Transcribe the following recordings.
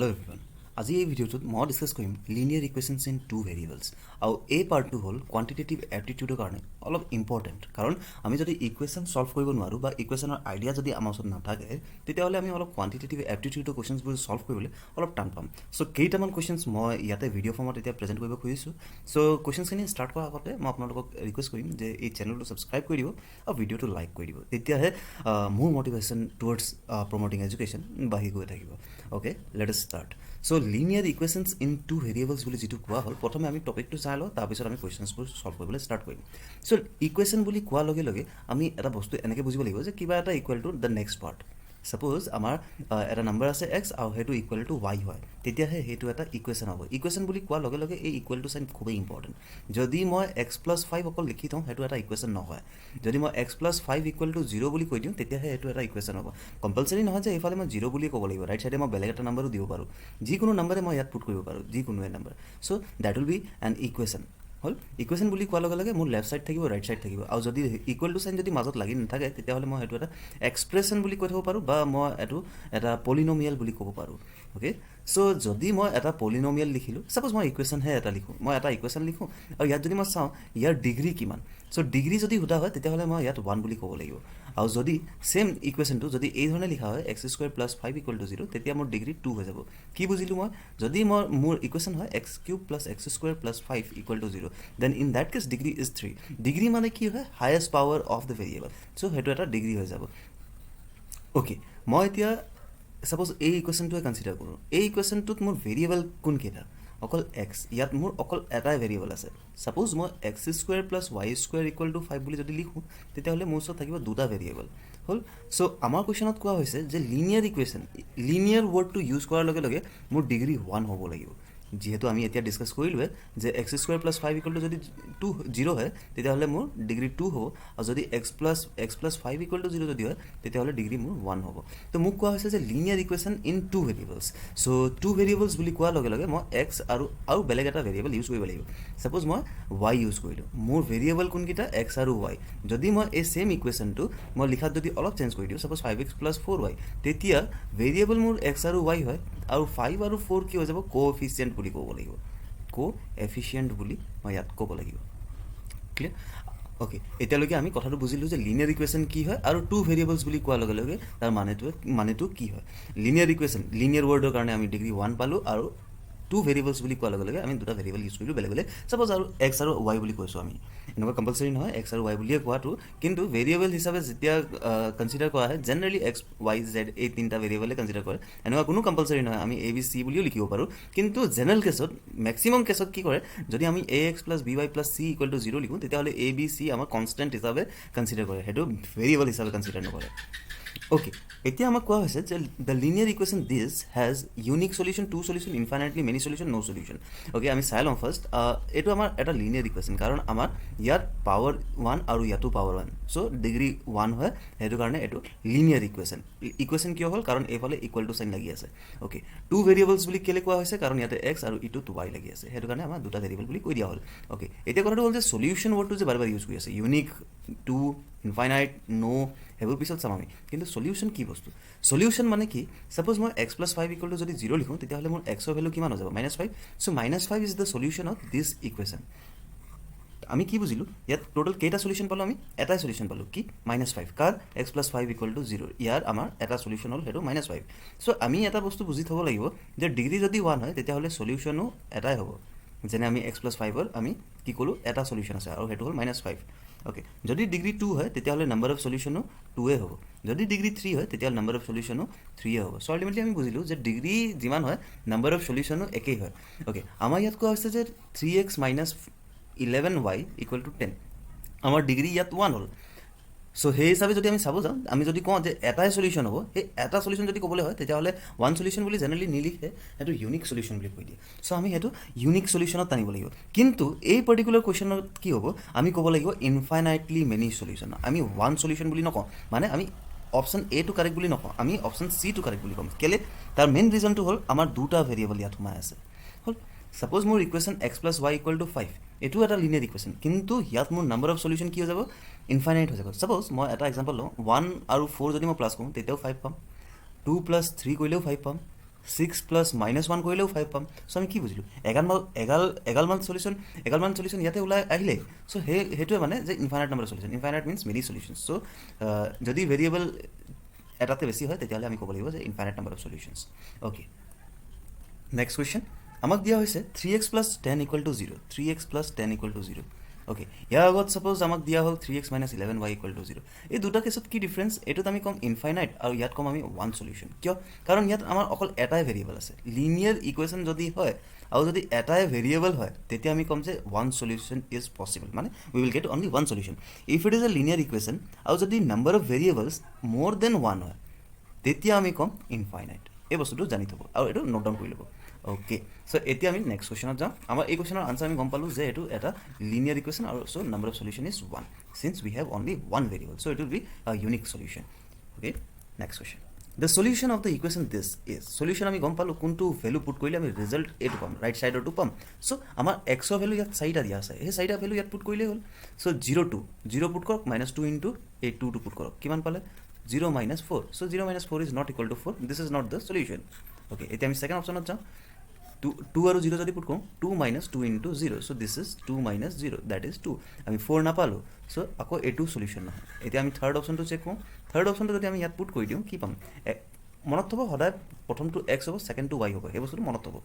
Hello everyone. আজি এই ভিডিঅ'টোত মই ডিছকাছ কৰিম linear equations in two variables আৰু এই পাৰ্টটো হ'ল কোৱান্টিটেটিভ এপ্টিটিউডৰ কাৰণে অলপ ইম্পৰ্টেণ্ট কাৰণ আমি যদি ইকুৱেশ্যন ছল্ভ কৰিব নোৱাৰোঁ বা ইকুৱেশ্যনৰ আইডিয়া যদি আমাৰ ওচৰত নাথাকে তেতিয়াহ'লে আমি অলপ কোৱান্টিটেটিভ এপ্টিটিউডৰ কুৱেশ্যনছবোৰ ছল্ভ কৰিবলৈ অলপ টান পাম চ' কেইটামান কুৱেশ্যনছ মই ইয়াতে ভিডিঅ' ফৰ্মত এতিয়া প্ৰেজেণ্ট কৰিব খুজিছোঁ চ' কুৱেশ্যনছখিনি ষ্টাৰ্ট কৰাৰ আগতে মই আপোনালোকক ৰিকুৱেষ্ট কৰিম যে এই চেনেলটো ছাবস্ক্ৰাইব কৰি দিব আৰু ভিডিঅ'টো লাইক কৰি দিব তেতিয়াহে মোৰ মটিভেশ্যন টুৱাৰ্ডছ প্ৰমোটিং এডুকেশ্যন বাঢ়ি গৈ থাকিব okay let us start so' linear equations in two variables বুলি যিটো কোৱা হ'ল প্ৰথমে আমি টপিকটো চাই লওঁ তাৰপিছত আমি কুৱেশ্যনছবোৰ ছল্ভ কৰিবলৈ ষ্টাৰ্ট কৰিম চ' ইকুৱেশ্যন বুলি কোৱাৰ লগে লগে আমি এটা বস্তু এনেকৈ বুজিব লাগিব যে কিবা এটা equal to the next part suppose আমাৰ এটা নাম্বাৰ আছে এক্স আৰু সেইটো ইকুৱেল টু ৱাই হয় তেতিয়াহে সেইটো এটা ইকুৱেশ্যন হ'ব ইকুৱেশ্যন বুলি কোৱাৰ লগে লগে এই ইকুৱেল টু চাইন খুবেই ইম্পৰ্টেণ্ট যদি মই এক্স প্লাছ ফাইভ অকল লিখি থওঁ সেইটো এটা ইকুৱেশ্যন নহয় যদি মই x plus five equal to zero' বুলি কৈ দিওঁ তেতিয়াহে সেইটো এটা ইকুৱেশ্যন হ'ব কম্পালচৰি নহয় যে এইফালে মই জিৰ' বুলিয়ে ক'ব লাগিব ৰাইট চাইডে মই বেলেগ এটা নাম্বাৰো দিব পাৰোঁ যিকোনো নাম্বাৰে মই ইয়াত পুট কৰিব পাৰোঁ যিকোনো number so' that will be N equation হ'ল ইকুৱেশ্যন বুলি কোৱাৰ লগে লগে মোৰ লেফ্ট ছাইড থাকিব ৰাইট ছাইড থাকিব আৰু যদি ইকুৱেল টু চাইন যদি মাজত লাগি নাথাকে তেতিয়াহ'লে মই সেইটো এটা এক্সপ্ৰেশ্যন বুলি কৈ থ'ব পাৰোঁ বা মই এইটো এটা পলিনমিয়েল বুলি ক'ব পাৰোঁ অ'কে চ' যদি মই এটা পলিনমিয়েল লিখিলোঁ ছাপ'জ মই ইকুৱেশ্যনহে এটা লিখোঁ মই এটা ইকুৱেশ্যন লিখোঁ আৰু ইয়াত যদি মই চাওঁ ইয়াৰ ডিগ্ৰী কিমান চ' ডিগ্ৰী যদি সোধা হয় তেতিয়াহ'লে মই ইয়াত 1 বুলি ক'ব লাগিব আৰু যদি ছেইম ইকুৱেশ্যনটো যদি এই ধৰণে লিখা হয় x square plus five equal to zero' তেতিয়া মোৰ ডিগ্ৰী 2 হৈ যাব কি বুজিলোঁ মই যদি মোৰ ইকুৱেশ্যন হয় x cube plus x square plus five equal to zero' then in that case degree is 3 degree মানে কি হয় highest power of the variable so' সেইটো এটা ডিগ্ৰী হৈ যাব অ'কে মই এতিয়া ছাপ'জ এই ইকুৱেশ্যনটোৱে কনচিডাৰ কৰোঁ এই ইকুৱেশ্যনটোত মোৰ ভেৰিয়েবল কোনকেইটা অকল এক্স ইয়াত মোৰ অকল এটাই ভেৰিয়েবল আছে ছাপ'জ মই x square plus Y square equal to five বুলি যদি লিখোঁ তেতিয়াহ'লে মোৰ ওচৰত থাকিব দুটা ভেৰিয়েবল হ'ল চ' আমাৰ কুৱেশ্যনত কোৱা হৈছে যে লিনিয়াৰ ইকুৱেশ্যন লিনিয়াৰ ৱৰ্ডটো ইউজ কৰাৰ লগে লগে মোৰ ডিগ্ৰী 1 হ'ব লাগিব যিহেতু আমি এতিয়া ডিছকাছ কৰিলোৱে যে x square plus five equal two যদি 0 হয় তেতিয়াহ'লে মোৰ ডিগ্ৰী 2 হ'ব আৰু যদি x plus five equal to 0 যদি হয় তেতিয়াহ'লে ডিগ্ৰী মোৰ 1 হ'ব তো মোক কোৱা হৈছে যে linear equation in two variables so' two variables বুলি কোৱাৰ লগে লগে মই এক্স আৰু বেলেগ এটা ভেৰিয়েবল ইউজ কৰিব লাগিব ছাপ'জ মই ৱাই ইউজ কৰিলোঁ মোৰ ভেৰিয়েবল কোনকেইটা এক্স আৰু ৱাই যদি মই এই ছেইম ইকুৱেশ্যনটো মই লিখাত যদি অলপ চেঞ্জ কৰি দিওঁ ছাপ'জ 5x প্লাছ 4y তেতিয়া ভেৰিয়েবল মোৰ এক্স আৰু ৱাই হয় আৰু 5 আৰু 4 কি হৈ যাব কোএফিচিয়েণ্ট বুলি ক'ব লাগিব কোএফিচিয়েণ্ট বুলি মই ইয়াত ক'ব লাগিব ক্লিয়াৰ অ'কে এতিয়ালৈকে আমি কথাটো বুজিলোঁ যে লিনিয়াৰ ইকুৱেশ্যন কি হয় আৰু টু ভেৰিয়েবলছ বুলি কোৱাৰ লগে লগে তাৰ মানেটো কি হয় লিনিয়াৰ ইকুৱেশ্যন লিনিয়াৰ ৱৰ্ডৰ কাৰণে আমি ডিগ্ৰী 1 পালোঁ আৰু টু ভেৰিয়েবলছ বুলি কোৱাৰ লগে লগে আমি দুটা ভেৰিয়েবল ইউজ কৰিলোঁ বেলেগ বেলেগ ছাপ'জ আৰু এক্স আৰু ৱাই বুলি কৈছোঁ আমি এনেকুৱা কম্পালচৰি নহয় এক্স আৰু ৱাই বুলিয়ে কোৱাটো কিন্তু ভেৰিয়েবল হিচাপে যেতিয়া কনচিডাৰ কৰা হয় জেনেৰেলি এক্স ৱাই জেড এই তিনিটা ভেৰিয়েবলে কনচিডাৰ কৰে এনেকুৱা কোনো কম্পালচৰি নহয় আমি এ বি চি বুলিও লিখিব পাৰোঁ কিন্তু জেনেৰেল কেছত মেক্সিমাম কেছত কি কৰে যদি আমি a x plus b y plus c equal to 0 লিখোঁ তেতিয়াহ'লে এ বি চি আমাৰ কনষ্টেণ্ট হিচাপে কনচিডাৰ কৰে সেইটো ভেৰিয়েবল হিচাপে কনচিডাৰ নকৰে অ'কে এতিয়া আমাক কোৱা হৈছে যে the linear equation this has unique solution two solution infinitely many solution no' solution okay আমি চাই লওঁ ফাৰ্ষ্ট এইটো আমাৰ এটা লিনিয়াৰ ইকুৱেশ্যন কাৰণ আমাৰ ইয়াত পাৱাৰ 1 আৰু ইয়াতো পাৱাৰ 1 চ' ডিগ্ৰী 1 হয় সেইটো কাৰণে এইটো লিনিয়াৰ ইকুৱেশ্যন কিয় হ'ল কাৰণ এইফালে ইকুৱেল টু চাইন লাগি আছে অ'কে টু ভেৰিয়েবলছ বুলি কেলৈ কোৱা হৈছে কাৰণ ইয়াতে এক্স আৰু ইটোত ৱাই লাগি আছে সেইটো কাৰণে আমাৰ দুটা ভেৰিয়েবল বুলি কৈ দিয়া হ'ল অ'কে এতিয়া কথাটো হ'ল যে চলিউশ্যন ৱৰ্ডটো যে বাৰে বাৰে ইউজ কৰি আছে ইউনিক টু ইনফাইনাইট ন' সেইবোৰ পিছত চাম আমি কিন্তু চলিউশ্যন কি বস্তু চলিউশ্যন মানে কি ছাপ'জ মই x plus five equal two যদি 0 লিখোঁ তেতিয়াহ'লে মোৰ এক্সৰ ভেলু কিমান হৈ যাব -5 চ' -5 is the solution of this equation আমি কি বুজিলোঁ ইয়াত টোটেল কেইটা চলিউশ্যন পালোঁ আমি এটাই চলিউশ্যন পালোঁ কি -5 কাৰ x plus five equal to 0 ইয়াৰ আমাৰ এটা চলিউশ্যন হ'ল সেইটো -5 চ' আমি এটা বস্তু বুজি থ'ব লাগিব যে ডিগ্ৰী যদি 1 হয় তেতিয়াহ'লে চলিউশ্যনো এটাই হ'ব যেনে আমি এক্স প্লাছ ফাইভৰ আমি কি ক'লোঁ এটা চলিউশ্যন আছে আৰু সেইটো হ'ল -5 অ'কে যদি ডিগ্ৰী 2 হয় তেতিয়াহ'লে নাম্বাৰ অফ চলিউশ্যনো 2 হ'ব যদি ডিগ্ৰী 3 হয় তেতিয়াহ'লে নাম্বাৰ অফ চলিউশ্যনো 3 হ'ব চ' আল্টিমেটলি আমি বুজিলোঁ যে ডিগ্ৰী যিমান হয় নাম্বাৰ অফ চলিউশ্যনো একেই হয় অ'কে আমাৰ ইয়াত কোৱা হৈছে যে 3x minus 11y equal to 10 আমাৰ ডিগ্ৰী ইয়াত 1 হ'ল চ' সেই হিচাপে যদি আমি চাব যাওঁ আমি যদি কওঁ যে এটাই চলিউশ্যন হ'ব সেই এটা চলিউশ্যন যদি ক'বলৈ হয় তেতিয়াহ'লে 1 চলিউশ্যন বুলি জেনেৰেলি নিলিখে সেইটো ইউনিক চলিউশ্যন বুলি কৈ দিয়ে চ' আমি সেইটো ইউনিক চলিউশ্যনত টানিব লাগিব কিন্তু এই পাৰ্টিকুলাৰ কুৱেশ্যনত কি হ'ব আমি ক'ব লাগিব ইনফাইনাইটলি মেনি চলিউশ্যন আমি 1 চলিউশ্যন বুলি নকওঁ মানে আমি অপশ্যন এটো কাৰেক্ট বুলি নকওঁ আমি অপশ্যন চিটো কাৰেক্ট বুলি ক'ম কেলৈ তাৰ মেইন ৰিজনটো হ'ল আমাৰ দুটা ভেৰিয়েবল ইয়াত সোমাই আছে হ'ল ছাপ'জ মোৰ equation x plus Y equal to 5 এইটো এটা লিনিয়াৰ ইকুৱেশ্যন কিন্তু ইয়াত মোৰ নাম্বাৰ অফ চলিউশ্যন কি হৈ যাব ইনফাইনাইট হৈ যাব ছাপ'জ মই এটা এক্সাম্পল লওঁ 1 আৰু 4 যদি মই প্লাছ কৰোঁ তেতিয়াও 5 পাম 2 + 3 কৰিলেও 5 পাম 6 প্লাছ মাইনাছ 1 কৰিলেও 5 পাম। চ' আমি কি বুজিলোঁ, এগালমান চলিউশ্যন ইয়াতে ওলাই আহিলে। চ' সেইটোৱে মানে যে infinite number solution, infinite means many solution. So' যদি ভেৰিয়েবল এটাতে বেছি হয় তেতিয়াহ'লে আমি ক'ব লাগিব যে infinite number of solutions. Okay, next question আমাক দিয়া হৈছে 3x plus 10 equal to 0, 3x plus 10 equal to 0। Okay, ইয়াৰ আগত ছাপ'জ আমাক দিয়া হ'ল 3x minus 11y equal to 0। এই দুটা কেছত কি ডিফাৰেঞ্চ, এইটোত আমি ক'ম ইনফাইনাইট আৰু ইয়াত ক'ম আমি ওৱান চলিউশ্যন। কিয়? কাৰণ ইয়াত আমাৰ অকল এটাই ভেৰিয়েবল আছে। লিনিয়াৰ ইকুৱেশ্যন যদি হয় আৰু যদি এটাই ভেৰিয়েবল হয় তেতিয়া আমি ক'ম যে ওৱান চলিউশ্যন ইজ পচিবল, মানে we will get only one solution. If it is a linear equation আৰু যদি নাম্বাৰ অফ ভেৰিয়েবলছ মোৰ দেন ওৱান হয় তেতিয়া আমি ক'ম ইনফাইনাইট। এই বস্তুটো জানি থ'ব আৰু এইটো নোট ডাউন কৰি ল'ব। অ'কে, চ' এতিয়া আমি নেক্সট কুৱেশ্যনত যাওঁ। আমাৰ এই কুৱেশ্যনৰ আনচাৰ আমি গম পালোঁ যে এইটো এটা লিনিয়াৰ ইকুৱেশ্যন আৰু so' number of solution is one since we have only one variable, so' it will be a unique solution. Okay, next question, the solution of the equation this is. Solution আমি গম পালোঁ কোনটো value put কৰিলে আমি result এইটো পাম, right ছাইডৰটো পাম। চ' আমাৰ এক্সৰ ভেলু ইয়াত চাৰিটা দিয়া আছে, সেই চাৰিটা ভেলু ইয়াত পুট কৰিলেই হ'ল। চ' 0 পুট কৰক, মাইনাছ 2 ইনটু এই 2টো পুট কৰক, কিমান পালে 0 minus 4। So' 0 minus 4 is not equal to 4, this is not the solution. Okay, এতিয়া আমি ছেকেণ্ড অপশ্যনত যাওঁ। 2 আৰু 0 যদি পুট কৰোঁ, 2 minus 2 into 0, so' this is 2 minus 0, that is 2। আমি 4 নাপালোঁ, চ' আকৌ এইটো চলিউশ্যন নহয়। এতিয়া আমি থাৰ্ড অপশ্যনটো চেক কৰোঁ। থাৰ্ড অপশ্যনটো যদি আমি ইয়াত পুট কৰি দিওঁ কি পাম, মনত থ'ব সদায় প্ৰথমটো x হ'ব, ছেকেণ্ডটো y হ'ব, সেই বস্তুটো মনত থ'ব।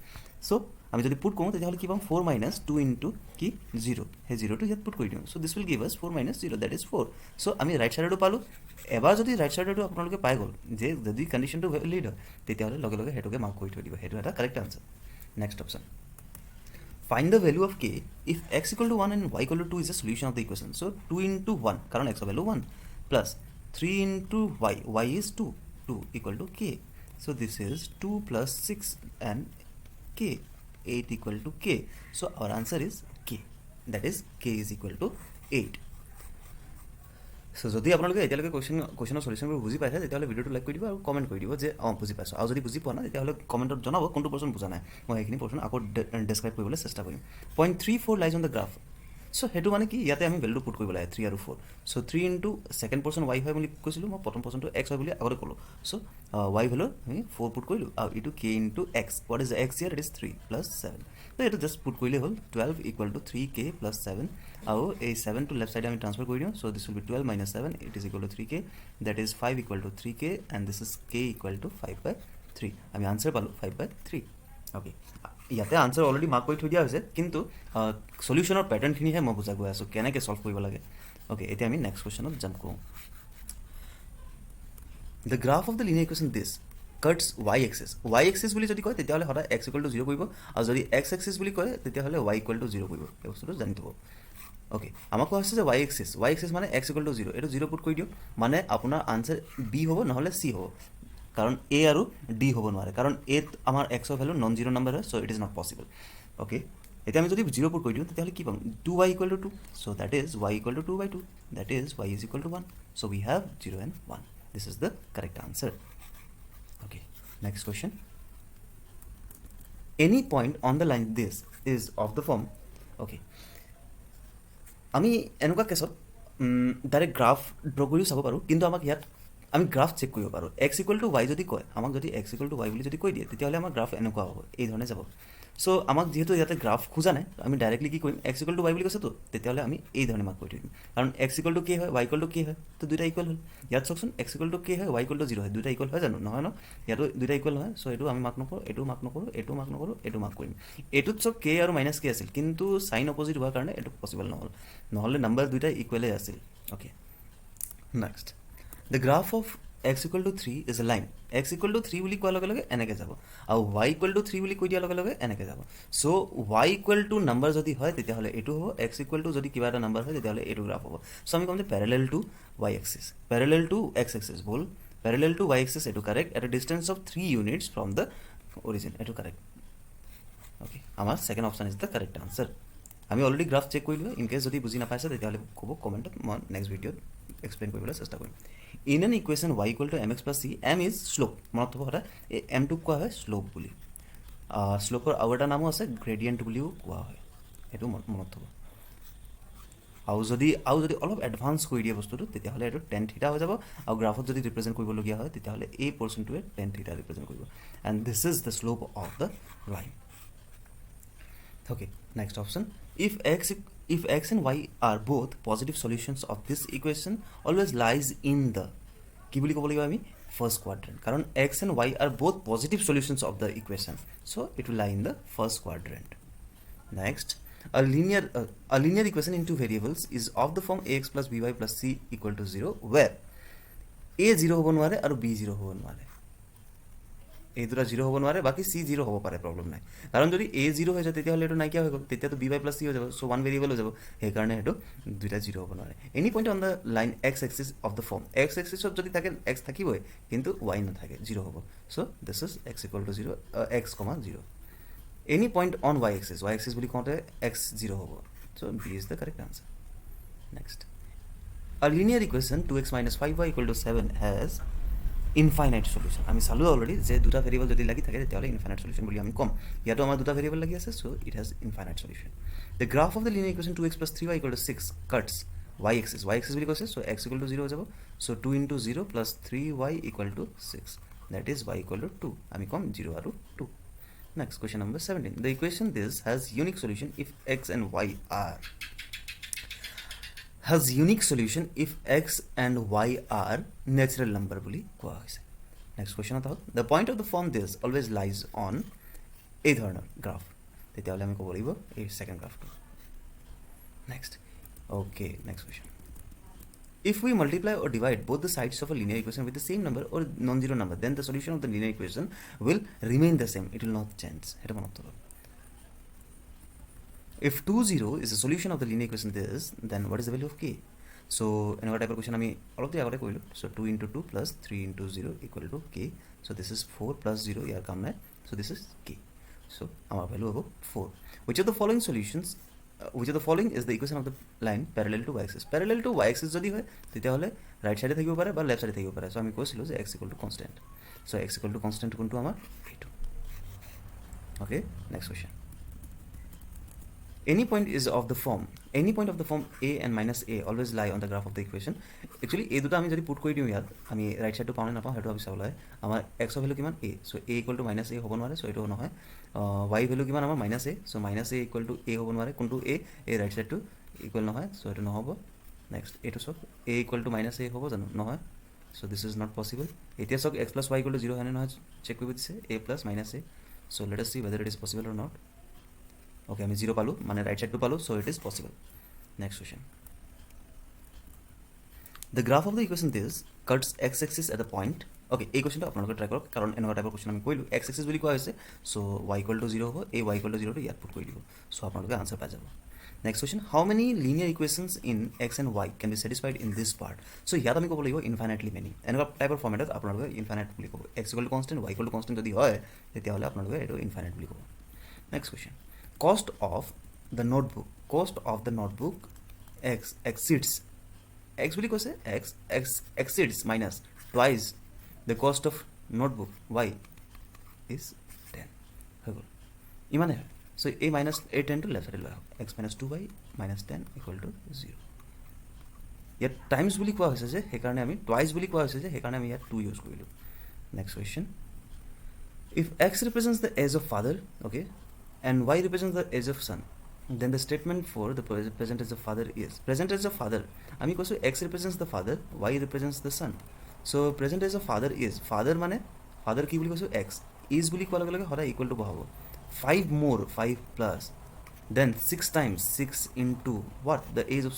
চ' আমি যদি পুট কৰোঁ তেতিয়াহ'লে কি পাম, 4 মাইনাছ 2 ইনটু কি 0, সেই 0টো ইয়াত পুট কৰি দিওঁ। চ' দিছ উইল গিভ আছ 4 মাইনাছ 0, দেট ইজ 4। চ' আমি ৰাইট ছাইডৰটো পালোঁ। এবাৰ যদি ৰাইট ছাইডৰটো আপোনালোকে পাই গ'ল যে যদি কণ্ডিশ্যনটো ভেলিড হয় তেতিয়াহ'লে লগে লগে সেইটোকে মাৰ্ক কৰি থৈ দিব, সেইটো এটা correct answer. Next option, find the value of k if x equal to 1 and y equal to 2 is the solution of the equation. So 2 into 1, কারণ x value 1, plus 3 into y is 2 equal to k. So this is 2 plus 6 and k, 8 equal to k. So our answer is k, that is k is equal to 8. চ' যদি আপোনালোকে এতিয়ালৈকে কুৱেশ্যনৰ চলিউশ্যনবোৰ বুজি পাইছে তেতিয়াহ'লে ভিডিঅ'টো like কৰি দিব আৰু কমেণ্ট কৰি দিব যে বুজি পাইছোঁ। আৰু যদি বুজি পোৱা নাই তেতিয়াহ'লে কমেণ্টত জনাব কোনটো পৰ্চন বুজা নাই, মই সেইখিনি পৰ্চন আকৌ ডেছক্ৰাইব কৰিবলৈ চেষ্টা কৰিম। Point 3, 4 lies on the graph. So' সেইটো মানে কি, ইয়াতে আমি ভেলুটো পুট কৰিব লাগে 3 আৰু 4। চ' 3 ইনটু ছেকেণ্ড পৰ্চন y হয় বুলি কৈছিলোঁ, মই প্ৰথম পৰ্চনটো x হয় বুলি আগতে ক'লোঁ। চ' y ভেলু আমি 4 পুট কৰিলোঁ আৰু এইটো k into x, what is x year, it is 3 plus 7। ত' এইটো জাষ্ট পুট কৰিলেই হ'ল, 12 ইকুৱেল টু 3k প্লাছ 7, আৰু এই 7টো লেফ্ট ছাইডে আমি ট্ৰান্সফাৰ কৰি দিওঁ। So' this will be 12 minus 7, it is equal to 3k, that is 5 equal to 3k, and this is k equal to 5/3। আমি আনচাৰ পালোঁ 5/3। অ'কে, ইয়াতে আনচাৰ অলৰেডি মাৰ্ক কৰি থৈ দিয়া হৈছে, কিন্তু চলিউশ্যনৰ পেটাৰ্ণখিনিহে মই বুজাই গৈ আছোঁ কেনেকৈ ছল্ভ কৰিব লাগে। অ'কে, এতিয়া আমি নেক্সট কুৱেশ্যনত জাম্প কৰোঁ। The graph of the linear equation this cuts y axis. y axis বুলি যদি কয় তেতিয়াহ'লে সদায় x ইকুৱেল টু 0 কৰিব, আৰু যদি x এক্সিছ বুলি কয় তেতিয়াহ'লে y ইকুৱেল টু 0 কৰিব। এই বস্তুটো জানি থ'ব। অ'কে, আমাক কোৱা হৈছে যে y এক্সিছ মানে x ইকুৱেল টু 0, এইটো 0 পুট কৰি দিওঁ, মানে আপোনাৰ আনচাৰ b হ'ব নহ'লে c হ'ব, কাৰণ a আৰু d হ'ব নোৱাৰে, কাৰণ aত আমাৰ xৰ ভেলু নন জিৰ' নাম্বাৰ হয়, so' it is not possible. Okay, এতিয়া আমি যদি 0 পুট কৰি দিওঁ তেতিয়াহ'লে কি পাম, 2y equal to 2, so' that is y equal to 2/2, that is y is equal two 1, so' we have 0 and 1, this is the correct answer. Okay, next question, any point on the line this is of the form. Okay, আমি এনেকুৱা কেছত direct graph draw কৰিও চাব পাৰোঁ, কিন্তু আমাক ইয়াত আমি graph check কৰিব পাৰোঁ। x ইকুৱেল টু y যদি কয়, আমাক যদি x ইকুৱেল টু y বুলি যদি কৈ দিয়ে তেতিয়াহ'লে আমাৰ গ্ৰাফ এনেকুৱা হ'ব, এই ধৰণে যাব। চ' আমাক যিহেতু ইয়াতে গ্ৰাফ খোজা নাই, আমি ডাইৰেক্টলি কি কৰিম, x ইকুৱেল টু y বুলি কৈছেতো, তেতিয়াহ'লে আমি এই ধৰণে মাৰ্ক কৰি থৈ দিম, কাৰণ x ইকুৱেল টু k হয়, y ইকুৱেল টু k হয়, তো দুইটা ইকুৱেল হ'ল। ইয়াত চাওকচোন, x ইকুৱেল টু k হয়, y ইকুৱেল টু 0 হয়, দুইটা ইকুৱেল হয় জানো, নহয় ন, ইয়াতো দুইটা ইকুৱেল নহয়। চ' এইটো আমি মাৰ্ক নকৰোঁ, এইটো মাৰ্ক নকৰোঁ, এইটো মাৰ্ক নকৰোঁ, এইটো মাৰ্ক কৰিম। এইটোত চব k আৰু মাইনাছ k আছিল, কিন্তু চাইন অপজিট হোৱাৰ কাৰণে এইটো পচিবল নহ'ল, নহ'লে নাম্বাৰ দুইটা ইকুৱেলেই আছিল। Okay, next, the graph of x equal to 3 is a line. x equal to 3 বুলি কোৱাৰ লগে লগে এনেকৈ যাব, আৰু y ইকুৱেল টু 3 বুলি কৈ দিয়াৰ লগে লগে এনেকৈ যাব। চ' y ইকুৱেল টু নাম্বাৰ যদি হয় তেতিয়াহ'লে এইটো হ'ব, x ইকুৱেল টু যদি কিবা এটা নাম্বাৰ হয় তেতিয়াহ'লে এইটো গ্ৰাফ হ'ব। চ' আমি ক'ম যে parallel to y axis, parallel to x axis, ব'ল পেৰেলেল টু y এক্সিছ, এইটো correct, at a distance of 3 units from the origin, এইটো কাৰেক্ট। অ'কে, আমাৰ second option is the correct answer. আমি অলৰেডি গ্ৰাফ চেক কৰিলোঁ, in case যদি বুজি নাপাইছে তেতিয়াহ'লে ক'ব কমেণ্টত, মই নেক্সট ভিডিঅ'ত এক্সপ্লেইন কৰিবলৈ চেষ্টা কৰিম। In an equation y equal to mx plus c, m is slope, মনত থ'ব সদায়, এই এমটোক কোৱা হয় শ্লোপ বুলি। শ্লোপৰ আৰু এটা নামো আছে গ্ৰেডিয়েণ্ট বুলিও কোৱা হয়, সেইটো মনত থ'ব। আৰু যদি অলপ এডভান্স কৰি দিয়ে বস্তুটো তেতিয়াহ'লে এইটো টেন থিটা হৈ যাব আৰু গ্ৰাফত যদি ৰিপ্ৰেজেণ্ট কৰিবলগীয়া হয় তেতিয়াহ'লে এই পৰ্চনটোৱে টেন থিটা ৰিপ্ৰেজেণ্ট কৰিব and this is the slope of the line okay next option if x and y are both positive solutions of this equation always lies in the কি বুলি ক'ব লাগিব আমি first quadrant কাৰণ x and y are both positive solutions of the equation so it will lie in the first quadrant next a linear equation in two variables is of the form ax plus by plus c equal to 0 where a 0 হ'ব নোৱাৰে আৰু b 0 হ'ব নোৱাৰে এই দুটা 0 হ'ব নোৱাৰে বাকি c 0 হ'ব পাৰে প্ৰব্লেম নাই কাৰণ যদি a 0 হৈ যায় তেতিয়াহ'লে এইটো নাইকিয়া হৈ গ'ল তেতিয়াতো b by plus c হৈ যাব so one variable হৈ যাব সেইকাৰণে এইটো দুটা 0 হ'ব নোৱাৰে any point on the line x axis of the form x axis ত যদি থাকে x থাকিবই কিন্তু y নাথাকে 0 হ'ব so this is x equal to 0 x, 0 any point on y axis বুলি কওঁতে x 0 হ'ব so b is the correct answer next a linear equation 2x minus 5y equal to 7 has infinite solution আমি চালো already যে দুটা variable যদি লাগি থাকে তেতিয়াহ'লে ইনফাইনাইট সলিউশ্যন বুলি আমি কম ইয়াতো আমাৰ দুটা ভেৰিয়েবল লাগি আছে so it has infinite solution the graph of the linear equation 2x plus 3y equal to 6 cuts y axis বুলি কৈছে so x equal to 0 হৈ যাব so 2 into 0 plus 3y equal to 6 that is y equal to 2 আমি কম 0 আৰু 2 next question number 17 the equation this has unique solution if x and y are has unique solution if x and y are natural number বুলি কোৱা হৈছে next question এটা হ'ল the point of the form this always lies on এই ধৰণৰ graph তেতিয়াহ'লে আমি ক'ব লাগিব এই second গ্ৰাফটো next okay next question if we multiply or divide both the sides of a linear equation with the same number or non-zero number then the solution of the linear equation will remain the same it will not change এটা মনত ৰাখক if 2 0 is a solution of the linear equation this then what is the value of k so another type of question আমি অলপ দি আগতে কৰিলো so 2 into 2 plus 3 into 0 equal to k so this is 4 plus 0 ইয়াৰ কাম নাই so this is k so our value হ'ব 4 which of the following solutions which of the following is the equation of the line parallel to y axis যদি হয় তেতিয়াহ'লে right সাইডে থাকিব পাৰে বা লেফট সাইডে থাকিব পাৰে so আমি কৈছিলো যে x equal to constant so x equal to constant কোনটো আমাৰ এইটো okay next question any point of the form a and minus a always lie on the graph of the equation actually এই দুটা আমি যদি পুট কৰি দিওঁ ইয়াত আমি ৰাইট সাইডটো পাওঁ নে নাপাওঁ সেইটো আমি চাবলৈ আমাৰ x ৰ ভ্যালু কিমান a so a equal to minus a হ'ব নোৱাৰে so এইটো নহয় y ভ্যালু কিমান আমাৰ minus a so minus a equal to a হ'ব নোৱাৰে কোনটো a ৰাইট সাইডটো ইকুৱেল নহয় so এইটো নহ'ব next এইটো সব a equal to minus a হ'ব জানো নহয় so this is not possible এতিয়া সব x plus y equal to 0 হয় নে নহয় চেক কৰিব দিছে a plus minus a so let us see whether it is possible or not okay আমি 0 পালো মানে রাইট সাইড টু পালো so it is possible next question the graph of the equation this cuts x axis at the point okay এই কোৱেশ্চনটো আপোনালোকে try কৰক কাৰণ এনেকুৱা টাইপৰ কোৱেশ্চন আমি কৰিলো x axis বুলি কোৱা হৈছে so y equal to 0 হ'ব a y equal to 0 টো ইয়াত পুট কৰি দিব so আপোনালোকে আনসাৰ পাই যাব next question how many linear equations in x and y can be satisfied in this part so ইয়াত আমি ক'ব লাগিব infinitely many এনেকুৱা টাইপৰ ফৰ্মেটত আপোনালোকে infinite বুলি ক'ব x equal to constant y equal to constant যদি হয় তেতিয়াহ'লে আপোনালোকে এইটো infinite বুলি ক'ব next question cost of the notebook x exceeds x বুলি কৈছে x exceeds minus twice the cost of notebook y is 10 হৈ গ'ল ইমানে so a minus a 10 to left side লৈ x minus 2y minus 10 equal to 0 ইয়াত times বুলি কোৱা হৈছে যে সেইকাৰণে আমি twice বুলি কোৱা হৈছে যে সেইকাৰণে আমি ইয়াত 2 ইউজ কৰিলো next question if x represents the age of father okay and y represents the age of son then the statement for the present age of father is present age of father আমি কৈছো x represents the father y represents the son so present age of father is father মানে father কি বুলি কৈছো x is বুলি কোৱাৰ লগে লগে হৰা equal to বহাব 5 more 5 plus then 6 times 6 into what the age of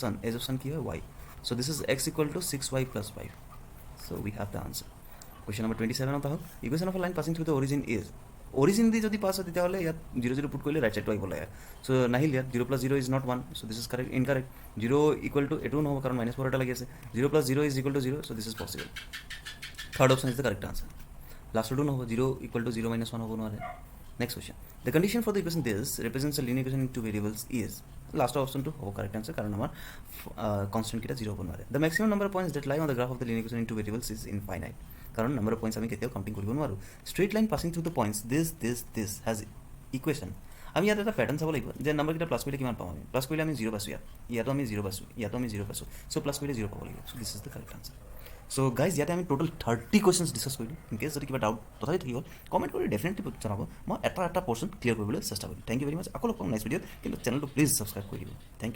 son কি হয় y so this is x equal to 6y plus 5 so we have the answer question number 27 অত equation of a line passing through the origin is origin দি যদি pass হয় তেতিয়াহ'লে ইয়াত 0 0 put কৰিলে right সাইডটো আহিব লাগে সো নাহিল ইয়াত 0 plus 0 is not 1 so this is correct incorrect 0 equal to এটো নহব কাৰণ -4 এটা লাগি আছে 0 plus 0 is equal to 0 so this is possible third option is the correct answer last two নহব 0 equal to 0 minus 1 হ'ব নোৱাৰে next question the condition for the equation this represents a linear equation in two variables is last option to হ'ব correct answer কাৰণ আমাৰ constant কিটা 0 হ'ব নোৱাৰে the maximum number of points that lie on the graph of the linear equation in two variables is infinite কারণ number of points আমি কেতিয়াও counting কৰিব নোৱাৰো straight line passing through the points this has equation আমি ইয়াত এটা pattern চাব লাগিব যে নাম্বাৰকেইটা প্লাছ কৰিলে কিমান পাম আমি প্লাছ কৰিলে আমি 0 পাইছোঁ ইয়াতো আমি 0 পাইছোঁ ইয়াতো আমি 0 পাইছোঁ চ' প্লাছ কৰিলে 0 পাব লাগিব so' this is the correct answer so' guys ইয়াতে আমি টোটেল 30 কুৱেশ্যনছ ডিছকাছ কৰিলোঁ ইন কেছ যদি কিবা ডাউট তথাপি থাকি গ'ল কমেণ্ট কৰি ডেফিনেটলি জনাব মই এটা পৰ্চন ক্লিয়াৰ কৰিবলৈ চেষ্টা কৰিম থেংক ইউ ভেৰি মাছ আকৌ লগ পাম নেক্সট ভিডিঅ'ত কিন্তু চেনেলটো প্লিজ ছাবস্ক্ৰাইব কৰি দিব থেংক ইউ